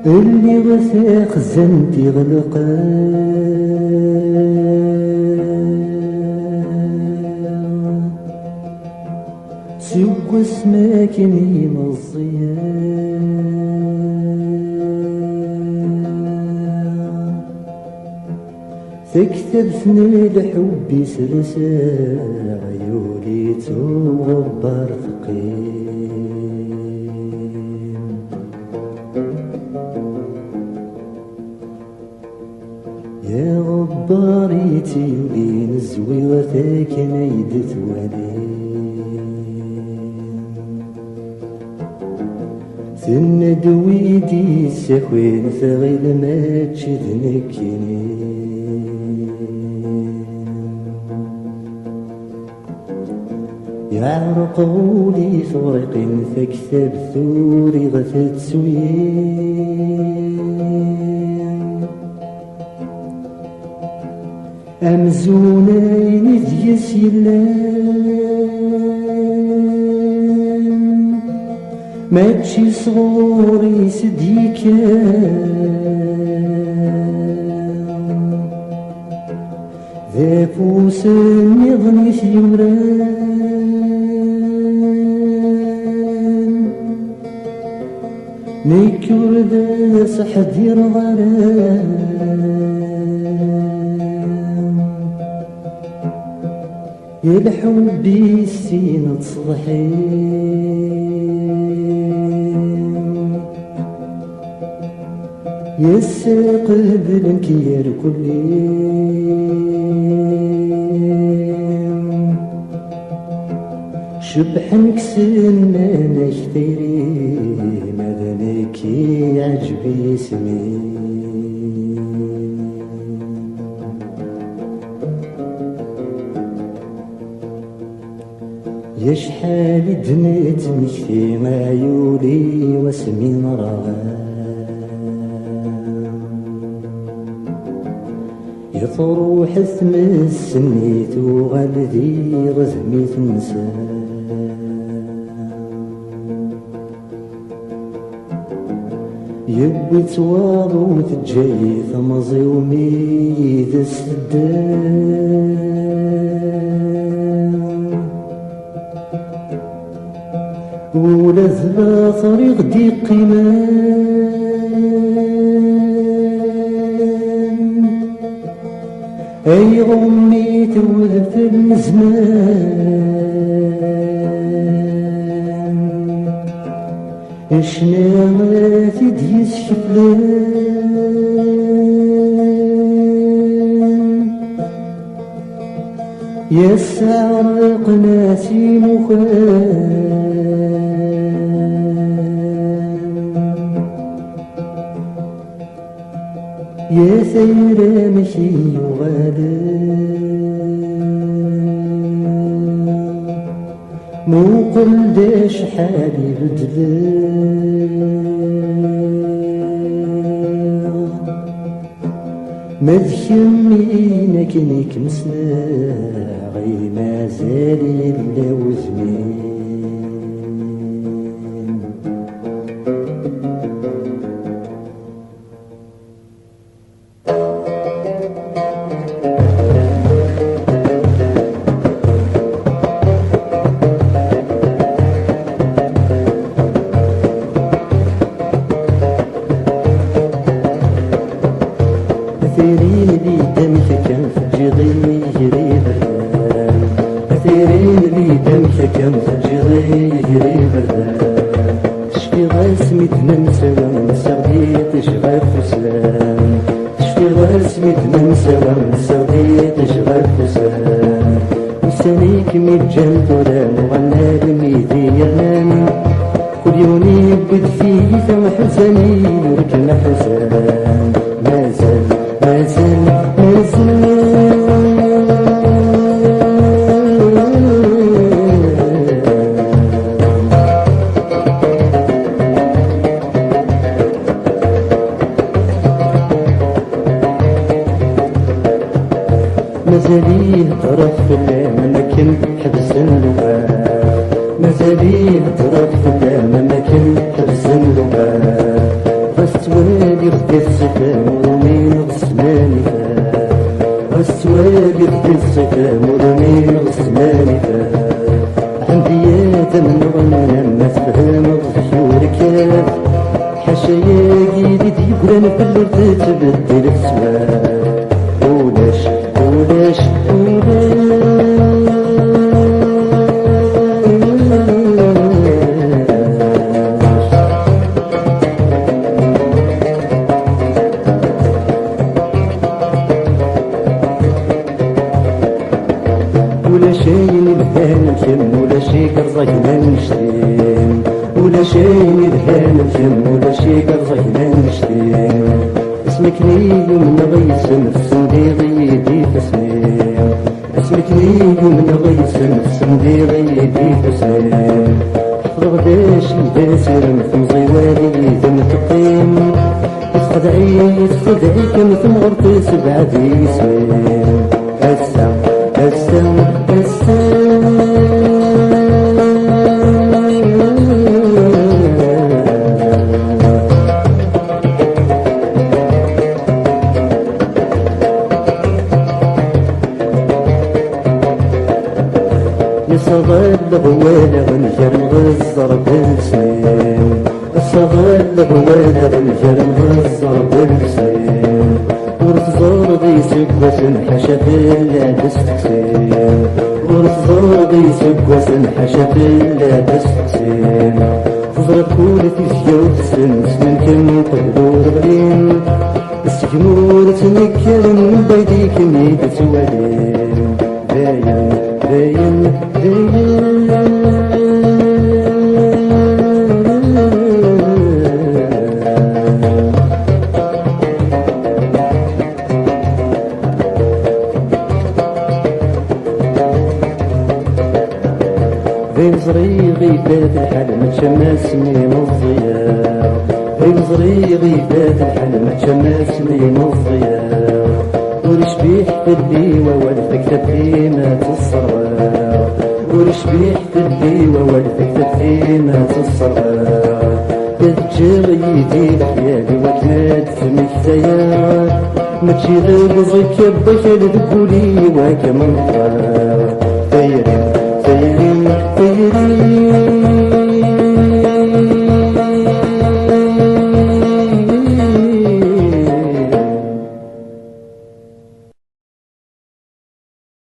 اللي وثاق زنتي غلقا سوى اسماك ميم الصيام تكتب ثني الحب سلسا عيوني تغبر ثقيل يا غباريتي بين الزوي وثاك نيدت تند ويدي السخوين ثغيل ما تشذنكيني يعرق غولي ثورق فكتب ثوري غثت سوين أمزونين ديس يلان ماشي صغوري سديكا ذا فوس يغني ثيوران نيكور ذا صحدير غرام يا الحب السين تصلحين يا الساق بلنك يا الكلين شبحنك سنة نشتري ماذا يعجبي اسمي يا شحال دنيت مشتي عيوني واسمي مرام يا تروح تمس النيت وغالذي غزمي تنسى يبي تواضو تجي ثمزي وميد السدان ولا ذا طريق دي قيمان اي غمي توذ في الزمان اشناغاتي ديس شفلان يا سارق ناسي مخان يا سير مشي وغادا مو قل داش حالي بدلا ما ذكمينك نيك مسنا غي ما زالي الا وزمين أثيرين لي دمك كان في جيضي يجري بردان أثيرين لي دمك كان في جيضي يجري بردان تشفي غاسمي تنمسى ونسى غدي تشغل فسلان تشفي غاسمي تنمسى ونسى غدي تشغل فسلان وسانيك ميتجان ثوران وغنى الميدي يرنان كل يوم يبد فيه ثم حزاني وركن حزان مازال مازاليه طرف في الأماكن حبس اللغات مازاليه طرف في الأماكن حبس اللغات غستوالي غدي الصفام ورمين غسلاني فات غستوالي غدي الصفام ورمين غسلاني فات عندي آدم نغنى ما تفهم غفيور كاف حاشا يا قيدي ديقران في الأرض تبدل السواد ولاش ولاش ولا شي نبهان الجم ولا شي قرصك ما نشتيم ولا شي نبهان الجم ولا شي قرصك ما نشتيم اسمك لي من غيس نفس نديغي فسنين اسمك لي من غيس نفس نديغي فسنين غداش يداسر مثل مزيوالي ذم تقيم تخدعي كمثل غرت سبعة سنين هسا الصغير لغواله ونجر مغزر بالسنين الصغير لغواله ونجر مغزر بالسنين ورتزور ضيسك وسن حشا في اللابس تكسين ورتزور ضيسك وسن حشا في اللابس تكسين تزرد كولة تسيا وتسن سمن كم قبلور غلين السجمور تنكر من بيديك ميت سوالين باين باين بين زريغي فات الحال متشمسني مضيا بين زريغي فات الحال متشمسني مضيا ورشبيح في الليوة والفكتة فيما تصرى ورشبيح في الليوة والفكتة فيما تصرى تتجري يدي لحيالي وكنات في مكتايا ماشي غير زكا بخير تقولي وكمن طار